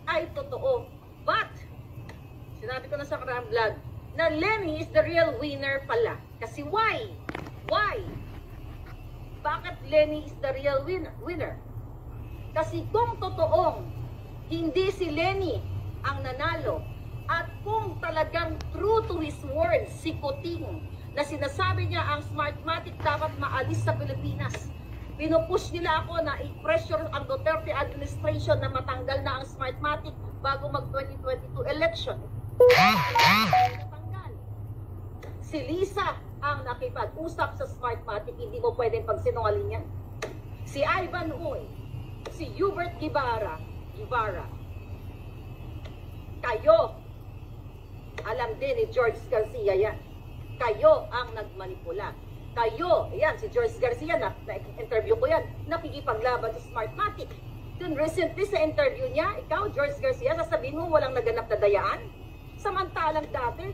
ay totoo. But, sinabi ko na sa Karam Vlog, na Lenny is the real winner pala. Kasi why? Why? Bakit Lenny is the real winner? Kasi kung totoong hindi si Lenny ang nanalo, at kung talagang true to his words, si Kuting, na sinasabi niya ang Smartmatic dapat maalis sa Pilipinas, pinupush nila ako na i-pressure ang Duterte administration na matanggal na ang Smartmatic bago mag-2022 election. Natanggal. Si Lisa ang nakipag-usap sa Smartmatic, hindi mo pwedeng pagsinungalingan. Si Ivan Uy, si Hubert Guevara, kayo, alam din ni George Garcia yan, kayo ang nagmanipula. Kayo, ayan, si George Garcia, na-interview ko yan, nakikipaglaban sa Smartmatic. Then recently sa interview niya, ikaw, George Garcia, sasabihin mo walang naganap na dayaan? Samantalang dati,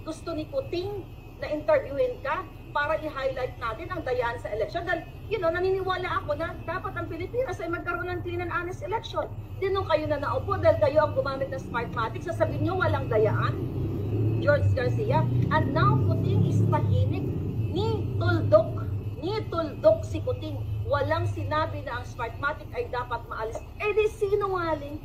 gusto ni Kuting na interviewin ka para i-highlight natin ang dayaan sa election. Dahil, naniniwala ako na dapat ang Pilipinas ay magkaroon ng clean and honest election. Di nung kayo na naupo dahil kayo ang gumamit ng Smartmatic, sasabihin nyo walang dayaan, George Garcia. And now, Kuting is tahimik. Ni tuldok si Kuting. Walang sinabi na ang Smartmatic ay dapat maalis. Eh di sinungaling.